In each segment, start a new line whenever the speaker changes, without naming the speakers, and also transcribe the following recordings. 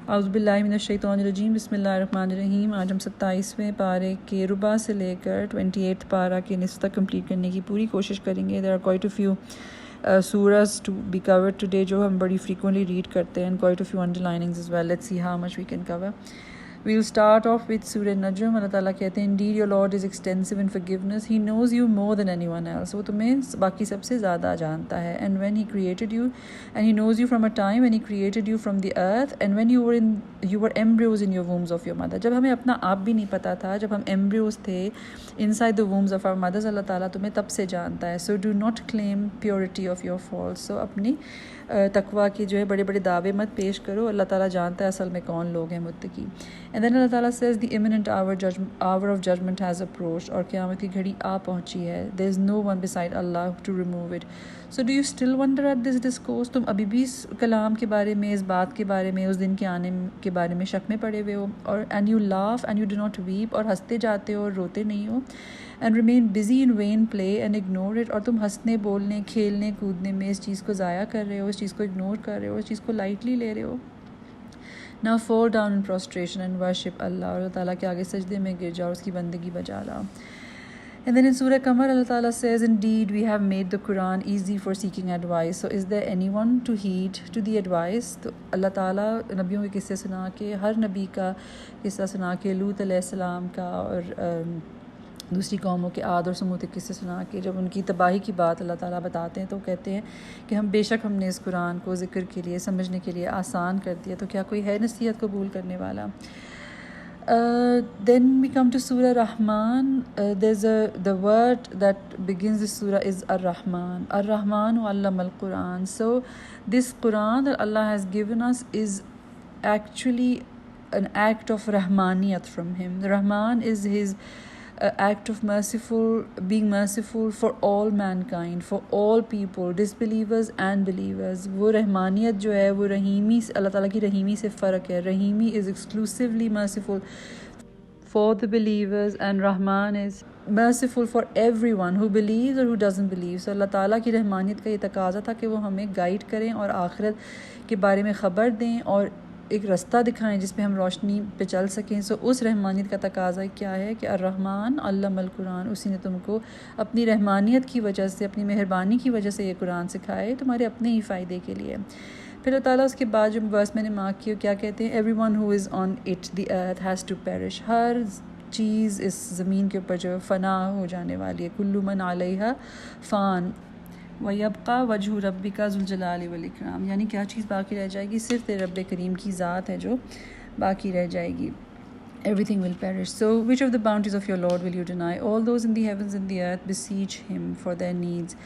اعوذ باللہ من الشیطان الرجیم بسم اللہ الرحمن الرحیم. آج ہم 27ویں پارے کے ربع سے لے کر 28 پارہ کے نصف تک کمپلیٹ کرنے کی پوری کوشش کریں گے. there are quite a few surahs to be covered today جو ہم بڑی frequently read کرتے ہیں, and quite a few underlinings as well. let's see how much we can cover. We'll start off with Surah Najam. اللہ تعالیٰ کہتے ہیں indeed your Lord is extensive in forgiveness. He knows you more than anyone else. وہ تمہیں باقی سب سے زیادہ جانتا ہے. And when he created you, and he knows you from a time when he created you from the earth, and when you were embryos in your wombs of your mother. جب ہمیں اپنا آپ بھی نہیں پتا تھا, جب ہم embryos تھے inside the wombs of our mothers, اللہ تعالیٰ تمہیں تب سے جانتا ہے. So do not claim purity of your faults. So اپنی تقوی کی جو ہے بڑے بڑے دعوے مت پیش کرو. اللہ تعالیٰ جانتا ہے اصل میں کون لوگ ہیں متقی. And then اللہ تعالیٰ says the imminent hour of judgment has approached. اور قیامت کی گھڑی آ پہنچی ہے. there is no one beside Allah to remove it. So do you still wonder at this discourse? تم ابھی بھی اس کلام کے بارے میں, اس بات کے بارے میں, اس دن کے آنے کے بارے میں شک میں پڑے ہوئے ہو. اور and you laugh and you do not weep. اور ہنستے جاتے ہو اور روتے نہیں ہو. and remain busy in vain play and ignore it. اور تم ہنسنے, بولنے, کھیلنے, کودنے میں اس چیز کو ضائع کر رہے ہو, اس چیز کو اگنور کر رہے ہو, اس چیز کو لائٹلی لے رہے ہو. Now fall down in prostration and worship Allah. اور اللہ تعالیٰ کے آگے سجدے میں گر جاؤ, اس کی بندگی بجا لاؤ. And then in Surah Qamar, Allah Ta'ala says, indeed we have made the Quran easy for seeking advice. So is there anyone to heed to the advice? تو اللہ تعالیٰ نبیوں کے قصے سنا کے, ہر نبی کا قصہ سنا کے, لوط علیہ السلام کا اور دوسری قوموں کے عاد اور سمود کے قصے سنا کے جب ان کی تباہی کی بات اللہ تعالیٰ بتاتے ہیں تو کہتے ہیں کہ بے شک ہم نے اس قرآن کو ذکر کے لیے, سمجھنے کے لیے آسان کر دیا, تو کیا کوئی ہے نصیحت قبول کرنے والا. Then we come to Surah Rahman. The word that begins this surah is Ar-Rahman. Ar-Rahman allama al-Quran. So this Quran that Allah has given us is actually an act of Rahmaniyat from him. The Rahman is his act of being merciful for all mankind, for all people, disbelievers and believers. وہ رحمانیت جو ہے وہ رحیمی, اللہ تعالیٰ کی رحیمی سے فرق ہے. رحیمی is exclusively merciful for the believers and Rahman is merciful for everyone who believes or who doesn't believe. So اللہ تعالیٰ کی رحمانیت کا یہ تقاضا تھا کہ وہ ہمیں گائیڈ کریں اور آخرت کے بارے میں خبر دیں اور ایک رستہ دکھائیں جس پہ ہم روشنی پہ چل سکیں. سو اس رحمانیت کا تقاضا کیا ہے کہ الرحمن علم القرآن, اسی نے تم کو اپنی رحمانیت کی وجہ سے, اپنی مہربانی کی وجہ سے یہ قرآن سکھائے, تمہارے اپنے ہی فائدے کے لیے. پھر اللہ تعالیٰ اس کے بعد جو ورس میں نے مارک کیا کیا کہتے ہیں, everyone who is on it the earth has to perish. ہر چیز اس زمین کے اوپر جو فنا ہو جانے والی ہے. کل من علیہا فان وَيَبْقَى وَجْهُ رَبِّكَ ذُو الْجَلَالِ وَالْإِكْرَامِ. یعنی کیا چیز باقی رہ جائے گی؟ صرف تیرے رب کریم کی ذات ہے جو باقی رہ جائے گی. Everything will perish. So which of the bounties of your Lord will you deny? All those in the heavens and the earth beseech him for their needs.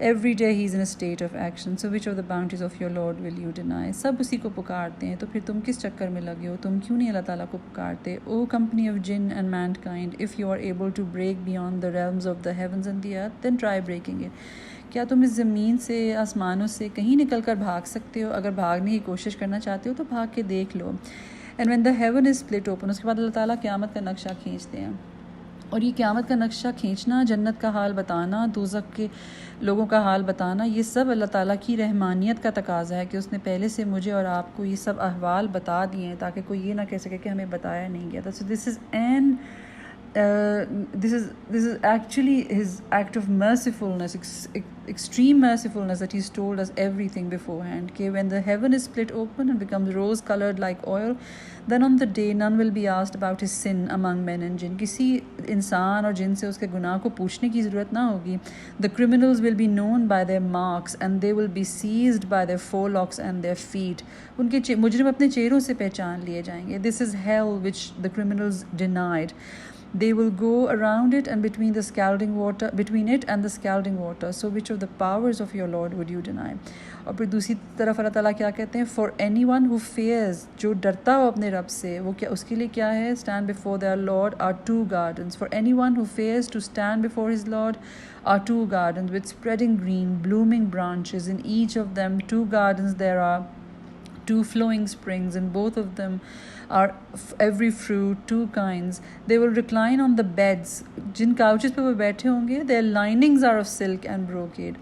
Every day he is in a state of action. So which of the bounties of your Lord will you deny? سب اسی کو پکارتے ہیں, تو پھر تم کس چکر میں لگے ہو؟ تم کیوں نہیں اللہ تعالیٰ کو پکارتے؟ O company of jinn and mankind, if you are able to break beyond the realms of the heavens and the earth, then try breaking it. کیا تم اس زمین سے, آسمانوں سے کہیں نکل کر بھاگ سکتے ہو؟ اگر بھاگنے کی کوشش کرنا چاہتے ہو تو بھاگ کے دیکھ لو. And when the heaven is split open, اس کے بعد اللہ تعالیٰ قیامت کا نقشہ کھینچتے ہیں. اور یہ قیامت کا نقشہ کھینچنا, جنت کا حال بتانا, دوزخ کے لوگوں کا حال بتانا, یہ سب اللہ تعالیٰ کی رحمانیت کا تقاضا ہے کہ اس نے پہلے سے مجھے اور آپ کو یہ سب احوال بتا دیے ہیں تاکہ کوئی یہ نہ کہہ سکے کہ ہمیں بتایا نہیں گیا تھا. So this is actually his act of mercifulness, extreme mercifulness, that he's told us everything beforehand. Okay, when the heaven is split open and becomes rose colored like oil, then on the day none will be asked about his sin among men and jinn. کسی انسان اور جن سے اس کے گناہ کو پوچھنے کی ضرورت نہ ہوگی. The criminals will be known by their marks and they will be seized by their forelocks and their feet. ان کے مجرم اپنے چہروں سے پہچان لیے جائیں گے. This is hell which the criminals denied. They will go around it and between it and the scalding water. So which of the powers of your Lord would you deny? اور پھر دوسری طرف اللہ تعالیٰ کیا کہتے ہیں, for anyone who fears, جو ڈرتا ہو اپنے رب سے, وہ کیا اس کے لیے کیا ہے, stand before their Lord are two gardens. For anyone who fears to stand before his Lord are two gardens with spreading green, blooming branches. In each of them 2 gardens there are 2 flowing springs, and both of them are every fruit 2 kinds. They will recline on the beds. جن couches پہ وہ بیٹھے ہوں گے, their linings are of silk and brocade.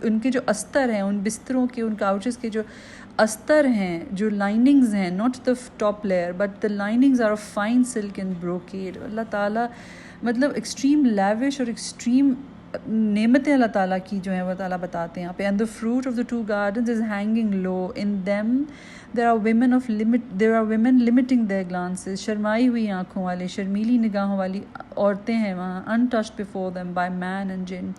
ان کے جو استر ہیں, ان بستروں کے, ان couches کے جو استر ہیں جو لائننگز ہیں, not the top layer but the linings are of fine silk and brocade. اللہ تعالیٰ مطلب ایکسٹریم لیوش اور ایکسٹریم نعمتیں اللہ تعالیٰ کی جو ہیں وہ تعالیٰ بتاتے ہیں یہاں پہ. And the fruit of the two gardens is hanging low in them there are women limiting their glances. شرمائی ہوئی آنکھوں والے, شرمیلی نگاہوں والی عورتیں ہیں وہاں, untouched before them by man and jinn,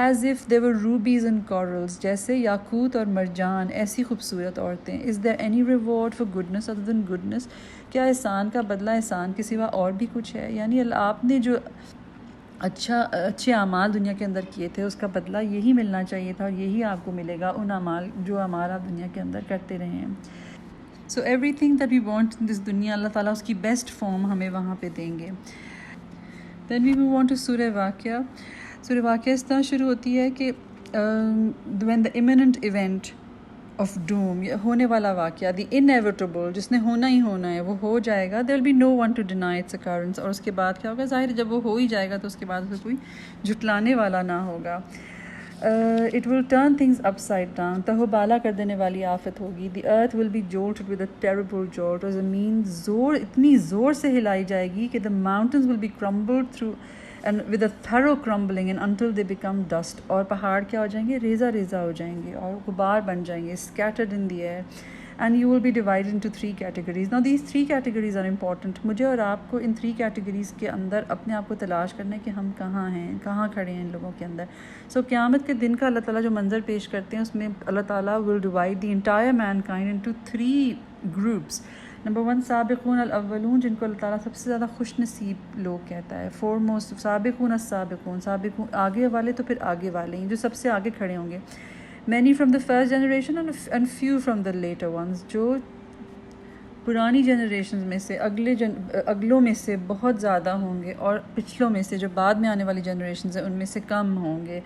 as if they were rubies and corals, جیسے یاقوت اور مرجان, ایسی خوبصورت عورتیں. is there any reward for goodness other than goodness؟ کیا احسان کا بدلہ احسان کے سوا اور بھی کچھ ہے؟ یعنی آپ نے جو اچھے اعمال دنیا کے اندر کیے تھے اس کا بدلہ یہی ملنا چاہیے تھا, اور یہی آپ کو ملے گا ان اعمال جو اعمال آپ دنیا کے اندر کرتے رہے ہیں. So everything that we want in this دنیا, اللہ تعالیٰ اس کی بیسٹ فارم ہمیں وہاں پہ دیں گے. دین وی موو آن ٹو سورہ واقعہ. سورہ واقعہ اس طرح شروع ہوتی ہے کہ when the imminent event of doom, ہونے والا واقعہ, دی انیویٹیبل, جس نے ہونا ہی ہونا ہے وہ ہو جائے گا. there will be no one to deny its occurrence. اور اس کے بعد کیا ہوگا؟ ظاہر جب وہ ہو ہی جائے گا تو اس کے بعد اسے کوئی جھٹلانے والا نہ ہوگا. it will turn things upside down. تہوبالا کر دینے والی آفت ہوگی. the earth will be jolted with a terrible jolt. اور زمین اتنی زور سے ہلائی جائے گی کہ the mountains will be crumbled through and with a thorough crumbling and until they become dust. اور پہاڑ کیا ہو جائیں گے؟ ریزہ ریزہ ہو جائیں گے اور غبار بن جائیں گے, scattered in the air. and you will be divided into 3 categories. Now these 3 categories are important. مجھے اور آپ کو ان 3 categories کے اندر اپنے آپ کو تلاش کرنا ہے کہ ہم کہاں ہیں, کہاں کھڑے ہیں ان لوگوں کے اندر. سو قیامت کے دن کا اللہ تعالیٰ جو منظر پیش کرتے ہیں اس میں اللہ تعالیٰ will divide the entire mankind into 3 groups. Number 1 سابقون الاولون, جن کو اللہ تعالیٰ سب سے زیادہ خوش نصیب لوگ کہتا ہے. فورموسٹ سابقون السابقون, سابقون آگے والے تو پھر آگے والے ہیں جو سب سے آگے کھڑے ہوں گے. many from the first generation and few from the later ones, جو پرانی جنریشنز میں سے اگلوں میں سے بہت زیادہ ہوں گے اور پچھلوں میں سے جو بعد میں آنے والی جنریشنز ہیں ان میں سے کم ہوں گے.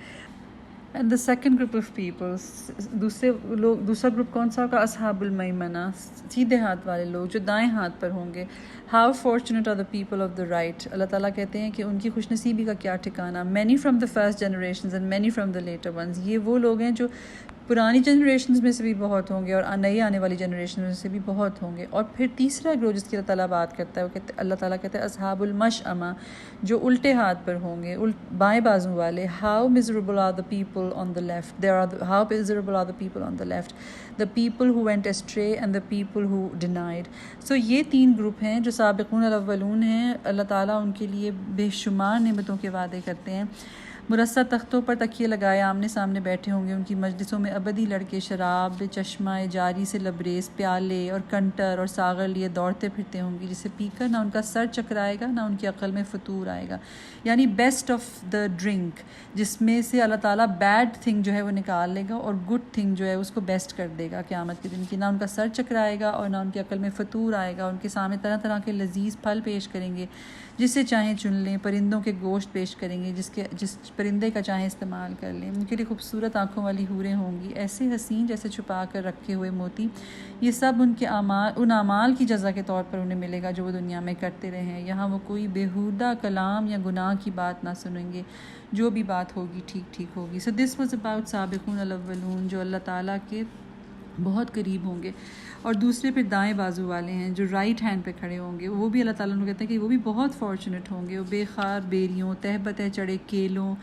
And the second group of peoples, دوسرا گروپ کون سا ہوگا؟ اصحاب المیمنہ, سیدھے ہاتھ والے لوگ جو دائیں ہاتھ پر ہوں گے. How fortunate are the people of the right. اللہ تعالیٰ کہتے ہیں کہ ان کی خوش نصیبی کا کیا ٹھکانہ. Many from the first generations and many from the latter ones, یہ وہ لوگ ہیں جو پرانی جنریشنز میں سے بھی بہت ہوں گے اور نئی آنے والی جنریشن میں سے بھی بہت ہوں گے. اور پھر تیسرا گروہ جس کی اللہ تعالیٰ بات کرتا ہے وہ اللہ تعالیٰ کہتا ہے اصحاب المشأمہ, جو الٹے ہاتھ پر ہوں گے, بائیں بازو والے. How miserable are the people on the left, how miserable are the people on the left, the people who went astray and the people who denied. So یہ 3 گروپ ہیں جو سابقون الاولون ہیں. اللہ تعالیٰ ان کے لیے بے شمار نعمتوں کے وعدے کرتے ہیں. مرصع تختوں پر تکیے لگائے آمنے سامنے بیٹھے ہوں گے. ان کی مجلسوں میں ابدی لڑکے شراب چشمہ جاری سے لبریز, پیالے اور کنٹر اور ساغر لیے دوڑتے پھرتے ہوں گے, جسے پی کر نہ ان کا سر چکرائے گا نہ ان کی عقل میں فطور آئے گا. یعنی بیسٹ آف دا ڈرنک, جس میں سے اللہ تعالیٰ بیڈ تھنگ جو ہے وہ نکال لے گا اور گڈ تھنگ جو ہے اس کو بیسٹ کر دے گا قیامت کے دن کی. نہ ان کا سر چکرائے گا اور نہ ان کی عقل میں فطور آئے گا. ان کے سامنے طرح طرح کے لذیذ پھل پیش کریں گے, جسے چاہیں چن لیں. پرندوں کے گوشت پیش کریں گے, جس پرندے کا چاہیں استعمال کر لیں. ان کے لیے خوبصورت آنکھوں والی حوریں ہوں گی, ایسے حسین جیسے چھپا کر رکھے ہوئے موتی. یہ سب ان اعمال کی جزا کے طور پر انہیں ملے گا جو وہ دنیا میں کرتے رہے ہیں. یہاں وہ کوئی بیہودہ کلام یا گناہ کی بات نہ سنیں گے, جو بھی بات ہوگی ٹھیک ٹھیک ہوگی. سو دس واز اباؤٹ سابقون الاولون, جو اللہ تعالیٰ کے بہت قریب ہوں گے. اور دوسرے پھر دائیں بازو والے ہیں جو رائٹ ہینڈ پہ کھڑے ہوں گے. وہ بھی اللہ تعالیٰ نے کہتے ہیں کہ وہ بھی بہت فارچونیٹ ہوں گے. وہ بے خار بیریوں, تہبتہ چڑھے کیلوں,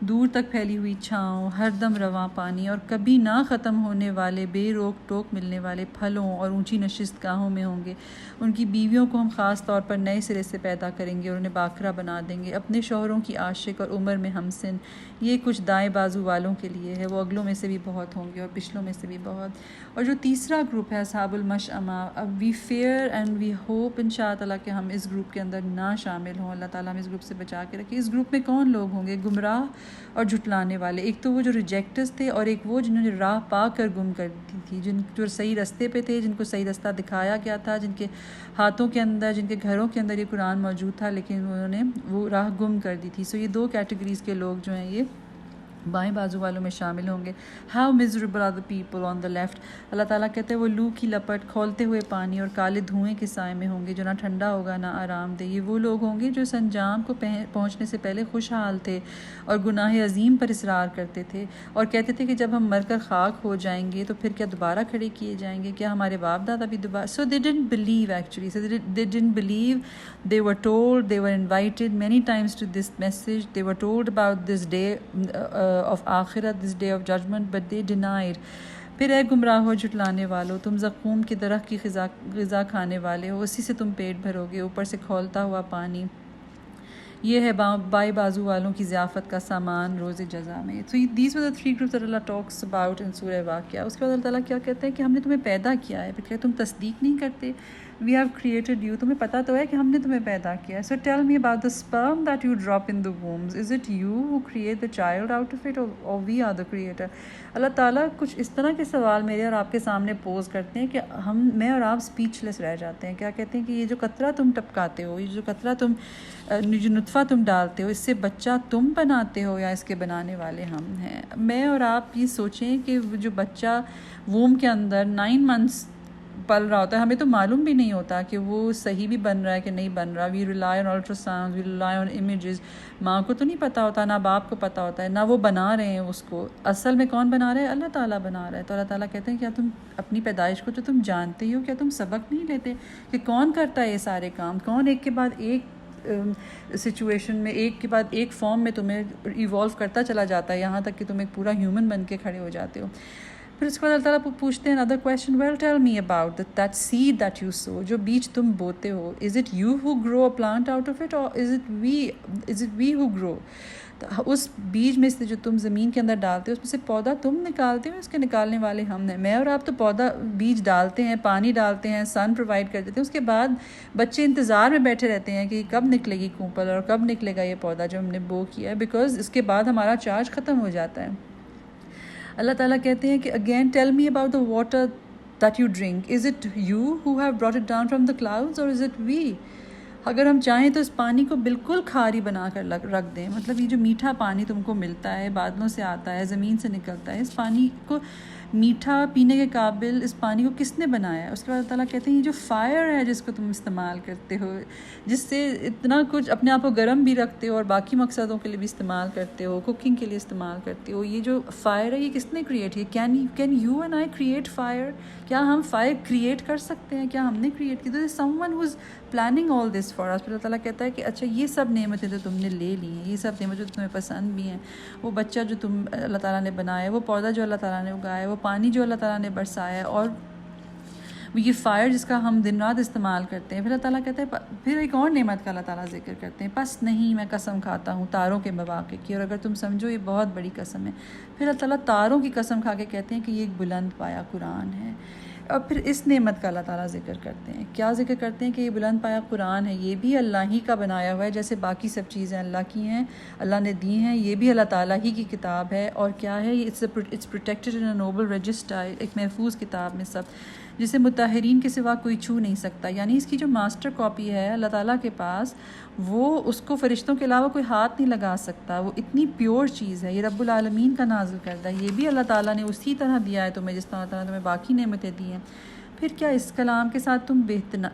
دور تک پھیلی ہوئی چھاؤں, ہر دم رواں پانی اور کبھی نہ ختم ہونے والے بے روک ٹوک ملنے والے پھلوں اور اونچی نشست گاہوں میں ہوں گے. ان کی بیویوں کو ہم خاص طور پر نئے سرے سے پیدا کریں گے اور انہیں باکھرا بنا دیں گے, اپنے شوہروں کی عاشق اور عمر میں ہمسن. یہ کچھ دائیں بازو والوں کے لیے ہے, وہ اگلوں میں سے بھی بہت ہوں گے اور پچھلوں میں سے بھی بہت. اور جو تیسرا گروپ ہے اصحاب المشأمہ, اب we fear and we hope ان شاء اللہ کہ ہم اس گروپ کے اندر نہ شامل ہوں. اللہ تعالیٰ ہم اس گروپ سے بچا کے رکھے. اس گروپ میں کون لوگ ہوں گے؟ گمراہ اور جھٹلانے والے. ایک تو وہ جو ریجیکٹرز تھے, اور ایک وہ جنہوں نے راہ پا کر گم کر دی تھی, جو صحیح رستے پہ تھے, جن کو صحیح رستہ دکھایا گیا تھا, جن کے ہاتھوں کے اندر, جن کے گھروں کے اندر یہ قرآن موجود تھا, لیکن انہوں نے وہ راہ گم کر دی تھی. سو یہ 2 کیٹیگریز کے لوگ جو ہیں یہ بائیں بازو والوں میں شامل ہوں گے. How miserable are the people on the left. اللہ تعالیٰ کہتے ہیں وہ لو کی لپٹ کھولتے ہوئے پانی اور کالے دھوئیں کے سائے میں ہوں گے جو نہ ٹھنڈا ہوگا نہ آرام دہ. یہ وہ لوگ ہوں گے جو اس انجام کو پہنچنے سے پہلے خوشحال تھے اور گناہ عظیم پر اصرار کرتے تھے اور کہتے تھے کہ جب ہم مر کر خاک ہو جائیں گے تو پھر کیا دوبارہ کھڑے کیے جائیں گے؟ کیا ہمارے باپ دادا بھی دوبارہ. So they didn't believe actually. So they didn't believe. They were told, they were invited many times to this message. They were told about this day of Akhirat, this day of judgment, but they denied. پھر اے گمراہو جھٹلانے والو، تم زقوم کی درخت کی غذا کھانے والے ہو، اسی سے تم پیٹ بھرو گے، اوپر سے کھولتا ہوا پانی. یہ ہے بائیں بازو والوں کی ضیافت کا سامان روز جزا میں. So these were the three groups that Allah talks about in Surah واقعہ. اس کے بعد اللہ تعالیٰ کیا کہتے ہیں کہ ہم نے تمہیں پیدا کیا ہے. پھر کہ تم تصدیق نہیں کرتے. We have created you. تمہیں پتہ تو ہے کہ ہم نے تمہیں پیدا کیا ہے. So tell me about the sperm that you drop in the wombs. Is it you who create the child out of it or we are the creator? اللہ تعالیٰ کچھ اس طرح کے سوال میرے اور آپ کے سامنے پوز کرتے ہیں کہ میں اور آپ اسپیچ لیس رہ جاتے ہیں. کیا کہتے ہیں کہ یہ جو قطرہ تم ٹپکاتے ہو، یہ جو قطرہ تم جو نطفہ تم ڈالتے ہو، اس سے بچہ تم بناتے ہو یا اس کے بنانے والے ہم ہیں؟ میں اور آپ یہ سوچیں کہ جو بچہ ووم کے اندر 9 months پل رہا ہوتا ہے، ہمیں تو معلوم بھی نہیں ہوتا کہ وہ صحیح بھی بن رہا ہے کہ نہیں بن رہا. We rely on ultrasound, we rely on images. ماں کو تو نہیں پتہ ہوتا، نہ باپ کو پتہ ہوتا ہے، نہ وہ بنا رہے ہیں اس کو. اصل میں کون بنا رہا ہے؟ اللہ تعالیٰ بنا رہا ہے. تو اللہ تعالیٰ کہتے ہیں کیا تم اپنی پیدائش کو جو تم جانتے ہی ہو، کیا تم سبق نہیں لیتے کہ کون کرتا ہے یہ سارے کام؟ کون ایک کے بعد ایک سچویشن میں، ایک کے بعد ایک فارم میں تمہیں ایوالو کرتا چلا جاتا ہے یہاں تک کہ تم ایک پورا ہیومن بن کے کھڑے ہو جاتے ہو. پھر اس کے بعد اللہ تعالیٰ پوچھتے ہیں another question. Well, tell me about that seed that you sow. جو بیج تم بوتے ہو. Is it you who grow a plant out of it or is it we who grow? اس بیج میں سے جو تم زمین کے اندر ڈالتے ہو، اس میں سے پودا تم نکالتے ہو، اس کے نکالنے والے ہم ہیں. میں اور آپ تو پودا بیج ڈالتے ہیں، پانی ڈالتے ہیں، سن پرووائڈ کر دیتے ہیں. اس کے بعد بچے انتظار میں بیٹھے رہتے ہیں کہ کب نکلے گی کونپل اور کب نکلے گا یہ پودا جو ہم نے بو کیا ہے، بیکاز اس کے بعد ہمارا چارج ختم ہو جاتا ہے. اللہ تعالیٰ کہتے ہیں کہ again tell me about the water that you drink. Is it you who have brought it down from the clouds اور از اٹ وی؟ اگر ہم چاہیں تو اس پانی کو بالکل کھاری بنا کر رکھ دیں. مطلب یہ جو میٹھا پانی تم کو ملتا ہے، بادلوں سے آتا ہے، زمین سے نکلتا ہے، اس پانی کو میٹھا پینے کے قابل اس پانی کو کس نے بنایا ہے؟ اس کے بعد اللہ تعالیٰ کہتے ہیں یہ جو فائر ہے جس کو تم استعمال کرتے ہو، جس سے اتنا کچھ اپنے آپ کو گرم بھی رکھتے ہو اور باقی مقصدوں کے لیے بھی استعمال کرتے ہو، کوکنگ کے لیے استعمال کرتے ہو، یہ جو فائر ہے یہ کس نے کریٹ کی؟ Can you and I create fire? کیا ہم فائر کریٹ کر سکتے ہیں؟ کیا ہم نے کریٹ کی؟ تو someone who is planning all this for us. پھر اللہ تعالیٰ کہتا ہے کہ اچھا یہ سب نعمتیں تو تم نے لے لی ہیں، یہ سب نعمتیں تو تمہیں پسند بھی ہیں، وہ بچہ جو تم اللہ تعالیٰ نے بنایا ہے، وہ پودا جو اللہ تعالیٰ نے اگایا ہے، وہ پانی جو اللہ تعالیٰ نے برسایا ہے، اور یہ فائر جس کا ہم دن رات استعمال کرتے ہیں. پھر اللہ تعالیٰ کہتے ہیں پھر ایک اور نعمت کا اللہ تعالیٰ ذکر کرتے ہیں. پس نہیں، میں قسم کھاتا ہوں تاروں کے مواقع کی، اور اگر تم سمجھو یہ بہت بڑی قسم ہے. پھر اللہ تعالیٰ تاروں کی قسم کھا کے کہتے ہیں کہ یہ ایک بلند پایا قرآن ہے. اور پھر اس نعمت کا اللہ تعالیٰ ذکر کرتے ہیں. کیا ذکر کرتے ہیں؟ کہ یہ بلند پایا قرآن ہے، یہ بھی اللہ ہی کا بنایا ہوا ہے، جیسے باقی سب چیزیں اللہ کی ہیں، اللہ نے دی ہیں. یہ بھی اللہ تعالیٰ ہی کی کتاب ہے. اور کیا ہے یہ؟ It's protected in a noble register, ایک محفوظ کتاب میں سب، جسے مطہرین کے سوا کوئی چھو نہیں سکتا. یعنی اس کی جو ماسٹر کاپی ہے اللہ تعالیٰ کے پاس، وہ اس کو فرشتوں کے علاوہ کوئی ہاتھ نہیں لگا سکتا. وہ اتنی پیور چیز ہے، یہ رب العالمین کا نازل کردہ ہے. یہ بھی اللہ تعالیٰ نے اسی طرح دیا ہے تمہیں جس طرح اللہ تعالیٰ نے تمہیں باقی نعمتیں دی ہیں. پھر کیا اس کلام کے ساتھ تم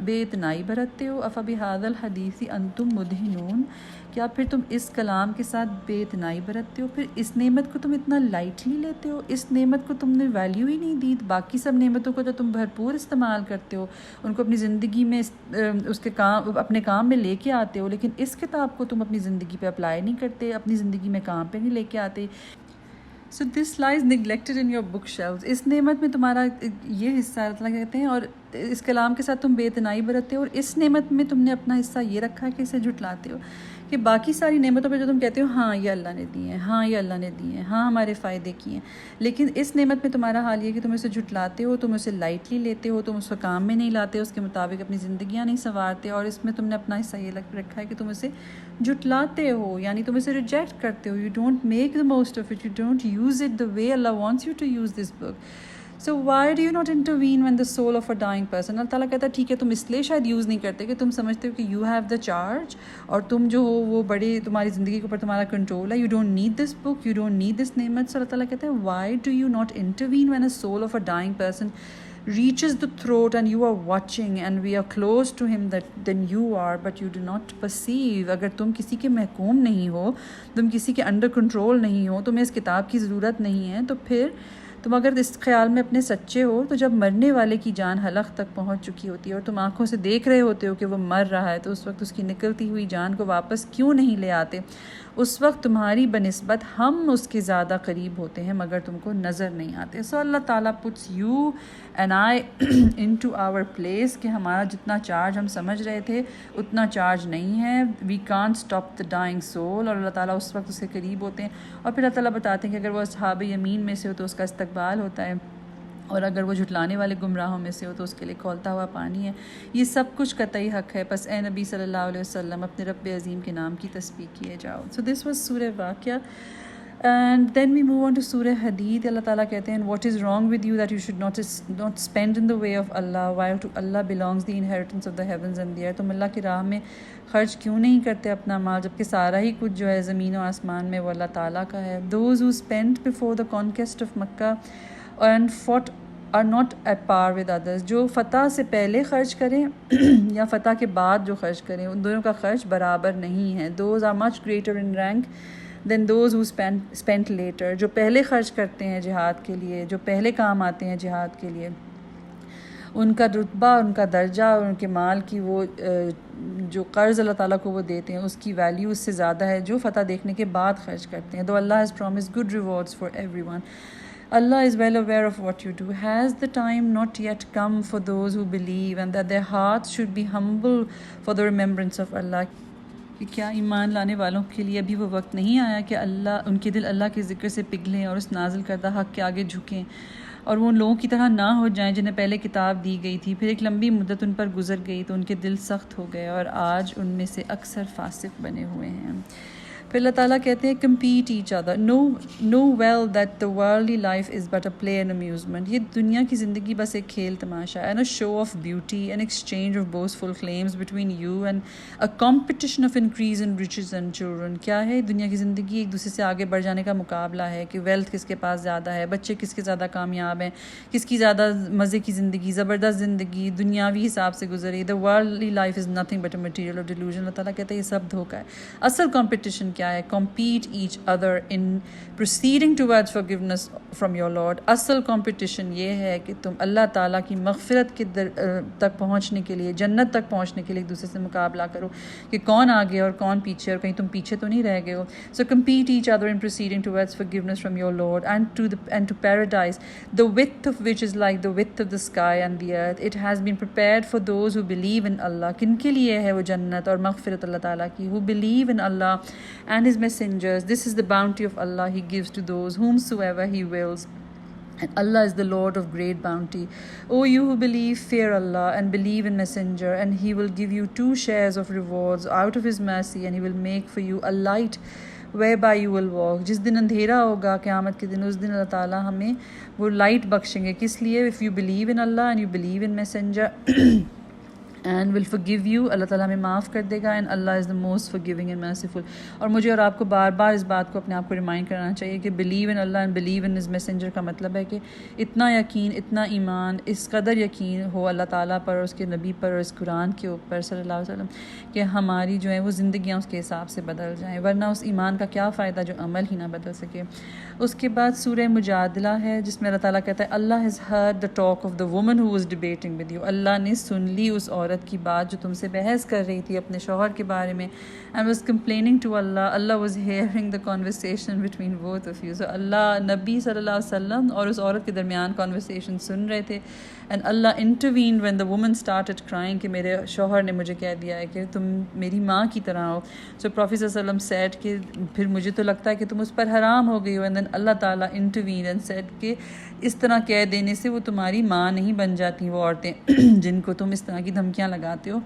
بے اتنائی برتتے ہو؟ افبہذا الحدیث انتم مدہنون. کیا پھر تم اس کلام کے ساتھ بے اتنائی برتتے ہو؟ پھر اس نعمت کو تم اتنا لائٹلی لیتے ہو؟ اس نعمت کو تم نے ویلیو ہی نہیں دی. باقی سب نعمتوں کو جو تم بھرپور استعمال کرتے ہو، ان کو اپنی زندگی میں اس کے کام اپنے کام میں لے کے آتے ہو، لیکن اس کتاب کو تم اپنی زندگی پہ اپلائی نہیں کرتے، اپنی زندگی میں کام پہ نہیں لے کے آتے. So this lies neglected in your bookshelves. اس نعمت میں تمہارا یہ حصہ اللہ تعالیٰ کہتے ہیں، اور اس کلام کے ساتھ تم بے اتنائی برتتے ہو، اور اس نعمت میں تم نے اپنا حصہ یہ رکھا ہے کہ اسے جھٹلاتے ہو. کہ باقی ساری نعمتوں پہ جو تم کہتے ہو ہاں یہ اللہ نے دی ہیں، ہاں یہ اللہ نے دی ہیں، ہاں ہمارے فائدے کی ہیں، لیکن اس نعمت میں تمہارا حال یہ کہ تم اسے جھٹلاتے ہو، تم اسے لائٹلی لیتے ہو، تم اس کو کام میں نہیں لاتے، اس کے مطابق اپنی زندگیاں نہیں سنوارتے، اور اس میں تم نے اپنا حصہ یہ رکھا ہے کہ تم اسے جھٹلاتے ہو، یعنی تم اسے ریجیکٹ کرتے ہو. You don't make the most of it, you don't use it the way اللہ wants you to use this book. So why do you not intervene when the soul of a dying person, اللہ تعالیٰ کہتا ہے ٹھیک ہے تم اس لیے شاید use نہیں کرتے کہ تم سمجھتے ہو کہ you have the charge اور تم جو ہو وہ بڑے تمہاری زندگی کے اوپر تمہارا کنٹرول ہے, you don't need this book, you don't need this نعمت. So اللہ تعالیٰ کہتا ہے why do you not intervene when a soul of a dying person reaches the throat and you are watching and we are close to him than you are, but you do not perceive. اگر تم کسی کے محکوم نہیں ہو, تم کسی کے under control نہیں ہو, تمہیں اس کتاب کی ضرورت نہیں ہے, تو پھر تم اگر اس خیال میں اپنے سچے ہو تو جب مرنے والے کی جان حلق تک پہنچ چکی ہوتی ہے اور تم آنکھوں سے دیکھ رہے ہوتے ہو کہ وہ مر رہا ہے, تو اس وقت اس کی نکلتی ہوئی جان کو واپس کیوں نہیں لے آتے؟ اس وقت تمہاری بنسبت ہم اس کے زیادہ قریب ہوتے ہیں مگر تم کو نظر نہیں آتے. سو اللہ تعالیٰ puts you and I into our place کہ ہمارا جتنا چارج ہم سمجھ رہے تھے اتنا چارج نہیں ہے. we can't stop the dying soul, اور اللہ تعالیٰ اس وقت اس کے قریب ہوتے ہیں. اور پھر اللہ تعالیٰ بتاتے ہیں کہ اگر وہ اصحاب یمین میں سے ہو تو اس کا استقبال ہوتا ہے, اور اگر وہ جھٹلانے والے گمراہوں میں سے ہو تو اس کے لیے کھولتا ہوا پانی ہے. یہ سب کچھ قطعی حق ہے, بس اے نبی صلی اللہ علیہ وسلم اپنے رب عظیم کے نام کی تسبیح کیے جاؤ. So this was سورہ واقعہ. And then we move on to Surah Hadid. اللہ تعالیٰ کہتے ہیں what is wrong with you that you should not spend in the way of Allah while to Allah belongs the inheritance of the heavens and the earth. تم اللہ کی راہ میں خرچ کیوں نہیں کرتے اپنا مال جبکہ سارا ہی کچھ جو ہے زمین و آسمان میں وہ اللہ تعالیٰ کا ہے. Those who spent before the conquest of Makkah and fought are not at par with others. جو فتح سے پہلے خرچ کریں یا فتح کے بعد جو خرچ کریں ان دونوں کا خرچ برابر نہیں ہے. Those are much greater in rank than those who spent later. جو پہلے خرچ کرتے ہیں جہاد کے لیے, جو پہلے کام آتے ہیں جہاد کے لیے, ان کا رتبہ, ان کا درجہ اور ان کے مال کی وہ جو قرض اللہ تعالیٰ کو وہ دیتے ہیں اس کی ویلیو اس سے زیادہ ہے جو فتح دیکھنے کے بعد خرچ کرتے ہیں. Though Allah has promised good rewards for everyone, Allah is well aware of what you do. Has the time not yet come for those who believe and that their hearts should be humble for the remembrance of Allah? کہ کیا ایمان لانے والوں کے لیے ابھی وہ وقت نہیں آیا کہ ان کے دل اللہ کے ذکر سے پگھلیں اور اس نازل کردہ حق کے آگے جھکیں اور وہ ان لوگوں کی طرح نہ ہو جائیں جنہیں پہلے کتاب دی گئی تھی, پھر ایک لمبی مدت ان پر گزر گئی تو ان کے دل سخت ہو گئے اور آج ان میں سے اکثر فاسق بنے ہوئے ہیں. پھر اللہ تعالیٰ کہتے ہیں compete each other. Know well that the worldly life is but a play and amusement. یہ دنیا کی زندگی بس ایک کھیل تماشا ہے, and a show of beauty, an exchange of boastful claims between you and a competition of increase in riches and children. کیا ہے دنیا کی زندگی؟ ایک دوسرے سے آگے بڑھ جانے کا مقابلہ ہے کہ ویلتھ کس کے پاس زیادہ ہے, بچے کس کے زیادہ کامیاب ہیں, کس کی زیادہ مزے کی زندگی, زبردست زندگی دنیاوی حساب سے گزری. The worldly life is nothing but a material of delusion. اللہ تعالیٰ کہتے ہیں یہ سب دھوکہ ہے. اصل competition کیا ہے؟ compete each other in proceeding towards forgiveness from your Lord. اصل competition یہ ہے کہ تم اللہ تعالیٰ کی مغفرت کے تک پہنچنے کے لیے, جنت تک پہنچنے کے لیے ایک دوسرے سے مقابلہ کرو کہ کون آگے اور کون پیچھے, اور کہیں تم پیچھے تو نہیں رہ گئے ہو. So compete each other in proceeding towards forgiveness from your Lord and to paradise, the width of which is like the width of the sky and the earth. It has been prepared for those who believe in Allah. کن کے لیے ہے وہ جنت اور مغفرت اللہ تعالیٰ کی؟ who believe in Allah and His messengers. This is the bounty of Allah. He gives to those whomsoever He wills. And Allah is the Lord of great bounty. O you who believe, fear Allah and believe in Messenger, and He will give you 2 shares of rewards out of His mercy, and He will make for you a light whereby you will walk. جس دن اندھیرا ہوگا قیامت کے دن, اس دن اللہ تعالیٰ ہمیں وہ light بخشیں گے. کس لیے؟ if you believe in Allah and you believe in Messenger and will forgive you. اللہ تعالیٰ ہمیں معاف کر دے گا. and Allah is the most forgiving and merciful. اور مجھے اور آپ کو بار بار اس بات کو اپنے آپ کو ریمائنڈ کرنا چاہیے کہ believe in Allah and believe in His messenger کا مطلب ہے کہ اتنا یقین, اتنا ایمان, اس قدر یقین ہو اللہ تعالیٰ پر اور اس کے نبی پر اور اس قرآن کے اوپر صلی اللہ علیہ وسلم کہ ہماری جو ہے وہ زندگیاں اس کے حساب سے بدل جائیں, ورنہ اس ایمان کا کیا فائدہ جو عمل ہی نہ بدل سکے. اس کے بعد سورہ مجادلہ ہے جس میں اللہ تعالیٰ کہتا ہے Allah has heard the talk of the woman who was debating with you. اللہ نے سن لی اس عورت کی بات جو تم سے بحث کر رہی تھی اپنے شوہر کے بارے میں, and was complaining to Allah. Allah was hearing the conversation between both of you. So اللہ نبی صلی اللہ علیہ وسلم اور اس عورت کے درمیان conversation سن رہے تھے, and Allah intervened when the woman started crying کہ میرے شوہر نے مجھے کہہ دیا ہے کہ تم میری ماں کی طرح ہو. So Prophet صلی اللہ علیہ وسلم said کہ پھر مجھے تو لگتا ہے کہ تم اس پر حرام ہو گئی ہو, and then اللہ تعالیٰ intervened and said کہ اس طرح کہہ دینے سے وہ تمہاری ماں نہیں بن جاتی وہ عورتیں جن کو تم اس طرح کی دھمکیاں لگاتے ہو.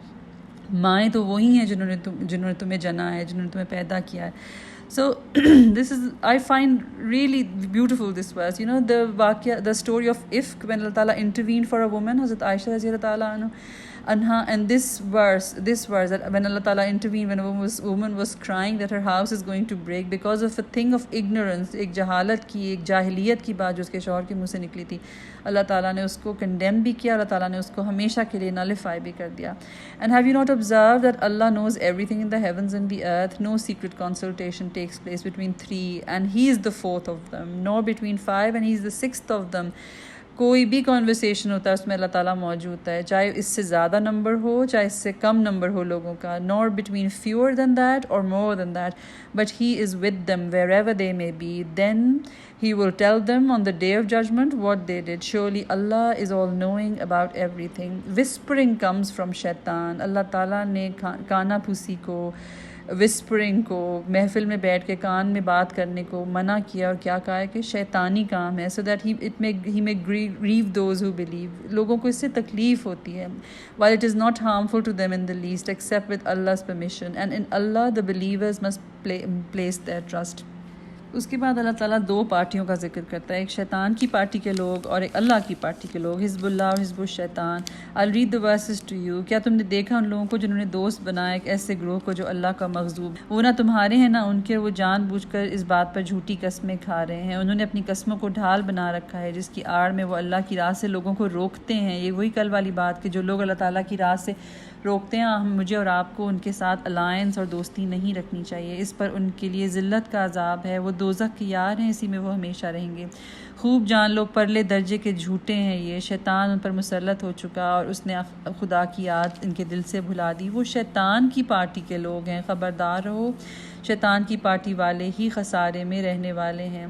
مائیں تو وہی ہیں جنہوں نے تمہیں جنا ہے, جنہوں نے تمہیں پیدا کیا ہے. So this is, I find really beautiful this verse. You know, the Waqiah, the story of Ifk, when Allah Ta'ala intervened for a woman, Hazrat Aisha Radhiyallahu Ta'ala anha, and this verse, that when Allah Ta'ala intervened, when a woman was crying that her house is going to break because of a thing of ignorance, ایک جہالت کی, ایک جاہلیت کی بات جو اس کے شوہر کے منہ سے نکلی تھی, اللہ تعالیٰ نے اس کو کنڈیم بھی کیا, اللہ تعالیٰ نے اس کو ہمیشہ کے لیے نالیفائی بھی کر دیا. And have you not observed that Allah knows everything in the heavens and the earth? No secret consultation takes place between three and He is the fourth of them, nor between five and He is the sixth of them. کوئی بھی conversation ہوتا ہے اس میں اللہ تعالیٰ موجود ہے, چاہے اس سے زیادہ نمبر ہو چاہے اس سے کم نمبر ہو لوگوں کا, nor between fewer than that or more than that, but He is with them wherever they may be. Then He will tell them on the day of judgment what they did. Surely Allah is all knowing about everything. Whispering comes from shaitan. اللہ تعالیٰ نے کانا پھوسی کو, whispering کو, محفل میں بیٹھ کے کان میں بات کرنے کو منع کیا, اور کیا کہا ہے کہ شیطانی کام ہے, so that he may grieve those who believe. لوگوں کو اس سے تکلیف ہوتی ہے, while it is not harmful to them in the least except with Allah's permission, and in Allah the believers must place their trust. اس کے بعد اللہ تعالیٰ دو پارٹیوں کا ذکر کرتا ہے, ایک شیطان کی پارٹی کے لوگ اور ایک اللہ کی پارٹی کے لوگ, حزب اللہ اور حزب الشیطان. I'll read the verses to you. کیا تم نے دیکھا ان لوگوں کو جنہوں نے دوست بنایا ایک ایسے گروہ کو جو اللہ کا مغضوب, وہ نہ تمہارے ہیں نہ ان کے, وہ جان بوجھ کر اس بات پر جھوٹی قسمیں کھا رہے ہیں. انہوں نے اپنی قسموں کو ڈھال بنا رکھا ہے جس کی آڑ میں وہ اللہ کی راہ سے لوگوں کو روکتے ہیں. یہ وہی کل والی بات کہ جو لوگ اللہ تعالیٰ کی راہ سے روکتے ہیں, ہم مجھے اور آپ کو ان کے ساتھ الائنس اور دوستی نہیں رکھنی چاہیے. اس پر ان کے لیے ذلت کا عذاب ہے, وہ دوزخ کے یار ہیں, اسی میں وہ ہمیشہ رہیں گے. خوب جان لو پرلے درجے کے جھوٹے ہیں یہ, شیطان ان پر مسلط ہو چکا اور اس نے خدا کی یاد ان کے دل سے بھلا دی. وہ شیطان کی پارٹی کے لوگ ہیں, خبردار رہو, شیطان کی پارٹی والے ہی خسارے میں رہنے والے ہیں.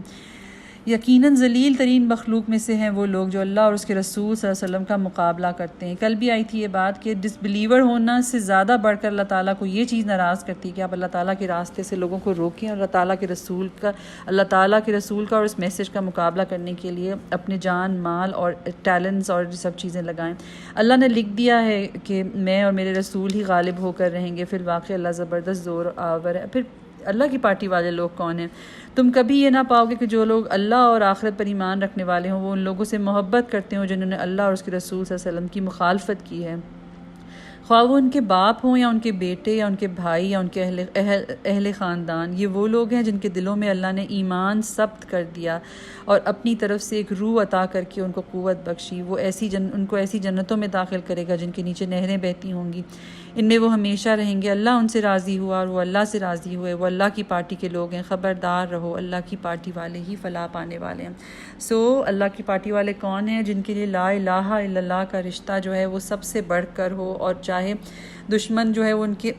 یقیناً ذلیل ترین مخلوق میں سے ہیں وہ لوگ جو اللہ اور اس کے رسول صلی اللہ علیہ وسلم کا مقابلہ کرتے ہیں. کل بھی آئی تھی یہ بات کہ ڈس بلیور ہونا سے زیادہ بڑھ کر اللہ تعالیٰ کو یہ چیز ناراض کرتی ہے کہ آپ اللہ تعالیٰ کے راستے سے لوگوں کو روکیں, اور اللہ تعالیٰ کے رسول کا اور اس میسج کا مقابلہ کرنے کے لیے اپنے جان, مال اور ٹیلنٹس اور سب چیزیں لگائیں. اللہ نے لکھ دیا ہے کہ میں اور میرے رسول ہی غالب ہو کر رہیں گے. پھر واقعی اللہ زبردست زور آور ہے. پھر اللہ کی پارٹی والے لوگ کون ہیں؟ تم کبھی یہ نہ پاؤ گے کہ جو لوگ اللہ اور آخرت پر ایمان رکھنے والے ہوں وہ ان لوگوں سے محبت کرتے ہوں جنہوں نے اللہ اور اس کے رسول صلی اللہ علیہ وسلم کی مخالفت کی ہے, خواہ وہ ان کے باپ ہوں یا ان کے بیٹے یا ان کے بھائی یا ان کے اہل خاندان. یہ وہ لوگ ہیں جن کے دلوں میں اللہ نے ایمان ثبت کر دیا اور اپنی طرف سے ایک روح عطا کر کے ان کو قوت بخشی. وہ ان کو ایسی جنتوں میں داخل کرے گا جن کے نیچے نہریں بہتی ہوں گی, ان میں وہ ہمیشہ رہیں گے. اللہ ان سے راضی ہوا اور وہ اللہ سے راضی ہوئے. وہ اللہ کی پارٹی کے لوگ ہیں, خبردار رہو, اللہ کی پارٹی والے ہی فلاح پانے والے ہیں. سو اللہ کی پارٹی والے کون ہیں؟ جن کے لیے لا الہ الا اللہ کا رشتہ جو ہے وہ سب سے بڑھ کر ہو, اور چاہے دشمن جو ہے وہ ان کے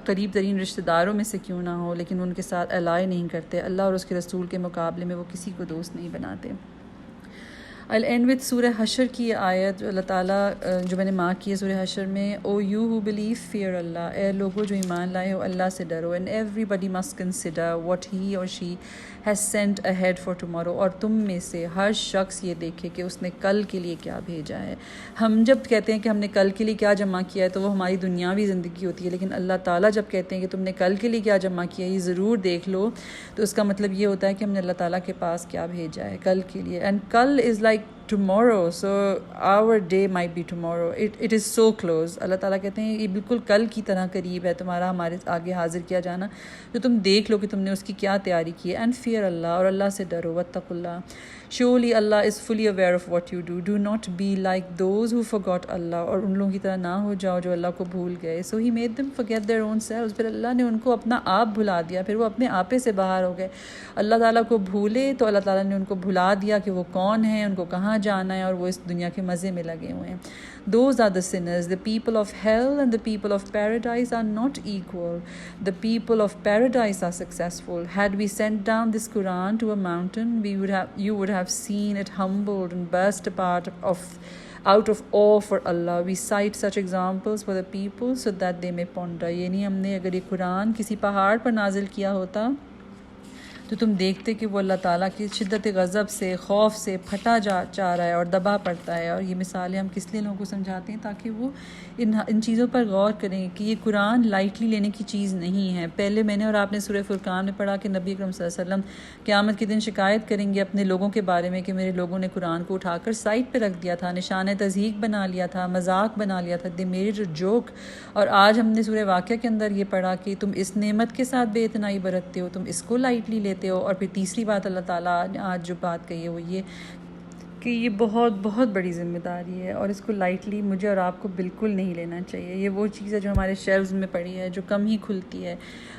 قریب ترین رشتہ داروں میں سے کیوں نہ ہو, لیکن ان کے ساتھ الائے نہیں کرتے. اللہ اور اس کے رسول کے مقابلے میں وہ کسی کو دوست نہیں بناتے. I'll end with سورہ حشر کی آیت جو اللہ تعالیٰ جو میں نے مارک کی ہے سورہ حشر میں. O you who believe fear Allah, اے لوگوں جو ایمان لائے ہو اللہ سے ڈرو. And everybody must consider what he or she has sent ahead for tomorrow, اور تم میں سے ہر شخص یہ دیکھے کہ اس نے کل کے لیے کیا بھیجا ہے. ہم جب کہتے ہیں کہ ہم نے کل کے لیے کیا جمع کیا ہے تو وہ ہماری دنیاوی زندگی ہوتی ہے, لیکن اللہ تعالیٰ جب کہتے ہیں کہ تم نے کل کے لیے کیا جمع کیا ہے یہ ضرور دیکھ لو, تو اس کا مطلب یہ ہوتا ہے کہ ہم نے اللہ تعالیٰ کے پاس کیا بھیجا ہے کل کے لیے. اینڈ کل is like tomorrow, so our day might be tomorrow. It is so close. اللہ تعالیٰ کہتے ہیں یہ بالکل کل کی طرح قریب ہے تمہارا ہمارے آگے حاضر کیا جانا, جو تم دیکھ لو کہ تم نے اس کی کیا تیاری کی ہے. And fear Allah, اور اللہ سے ڈرو. واتقوا اللہ, surely Allah is fully aware of what you do. Do not be like those who forgot Allah, اور ان لوگوں کی طرح نہ ہو جاؤ جو اللہ کو بھول گئے. So he made them forget their own selves. پھر اللہ نے ان کو اپنا آپ بھلا دیا, پھر وہ اپنے آپے سے باہر ہو گئے. اللہ تعالیٰ کو بھولے تو اللہ تعالیٰ نے ان کو بھلا دیا کہ وہ کون ہیں, ان کو کہاں جانا ہے, اور وہ اس دنیا کے مزے میں لگے ہوئے ہیں. Those are the sinners. The people of hell and the people of paradise are not equal. The people of paradise are successful. Had we sent down this Quran to a mountain, you would have seen it humbled and burst apart out of awe for Allah. We cite such examples for the people so that they may ponder. یعنی ہم نے اگر یہ قرآن کسی پہاڑ پر نازل کیا ہوتا تو تم دیکھتے کہ وہ اللہ تعالیٰ کی شدت غضب سے، خوف سے پھٹا چاہ رہا ہے اور دبا پڑتا ہے. اور یہ مثالیں ہم کس لیے لوگوں کو سمجھاتے ہیں؟ تاکہ وہ ان چیزوں پر غور کریں کہ یہ قرآن لائٹلی لینے کی چیز نہیں ہے. پہلے میں نے اور آپ نے سورہ فرقان میں پڑھا کہ نبی اکرم صلی اللہ علیہ وسلم قیامت کے دن شکایت کریں گے اپنے لوگوں کے بارے میں کہ میرے لوگوں نے قرآن کو اٹھا کر سائٹ پہ رکھ دیا تھا، نشان تضحیک بنا لیا تھا، مذاق بنا لیا تھا، دے میڈ اے جوک. اور آج ہم نے سورہ واقعہ کے اندر یہ پڑھا کہ تم اس نعمت کے ساتھ بے اتنائی برتتے ہو، تم اس کو لائٹلی لیتے ہو. اور پھر تیسری بات اللہ تعالیٰ نے آج جو بات کہی ہے وہ یہ کہ یہ بہت بہت بڑی ذمہ داری ہے اور اس کو لائٹلی مجھے اور آپ کو بالکل نہیں لینا چاہیے. یہ وہ چیز ہے جو ہمارے شیلفز میں پڑی ہے، جو کم ہی کھلتی ہے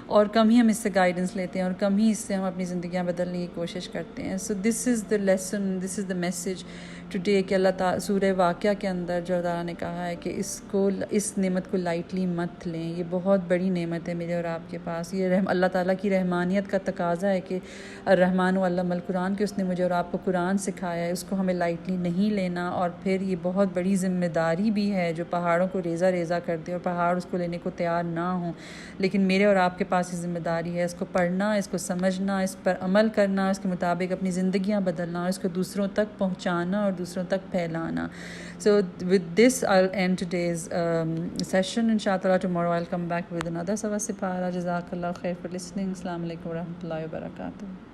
اور کم ہی ہم اس سے گائیڈنس لیتے ہیں اور کم ہی اس سے ہم اپنی زندگیاں بدلنے کی کوشش کرتے ہیں. So this is the lesson, this is the message today کہ اللہ تعالیٰ سورہ واقعہ کے اندر جو تعالیٰ نے کہا ہے کہ اس نعمت کو لائٹلی مت لیں. یہ بہت بڑی نعمت ہے میرے اور آپ کے پاس. یہ اللہ تعالیٰ کی رحمانیت کا تقاضا ہے کہ الرحمن علم القرآن، کہ اس نے مجھے اور آپ کو قرآن سکھایا ہے، اس کو ہمیں لائٹلی نہیں لینا. اور پھر یہ بہت بڑی ذمہ داری بھی ہے جو پہاڑوں کو ریزہ ریزہ کر دے اور پہاڑ اس کو لینے کو تیار نہ ہوں. لیکن میرے اور آپ کے پاس یہ ذمہ داری ہے اس کو پڑھنا، اس کو سمجھنا، اس پر عمل کرنا، اس کے مطابق اپنی زندگیاں بدلنا اور اس کو دوسروں تک پہنچانا اور دوسروں تک پھیلانا. So with this I'll end today's session. Inshallah tomorrow I'll come back with another Surah Sipara. Jazakallah khair for listening. Assalamu alaikum wa rahmatullahi wa barakatuh.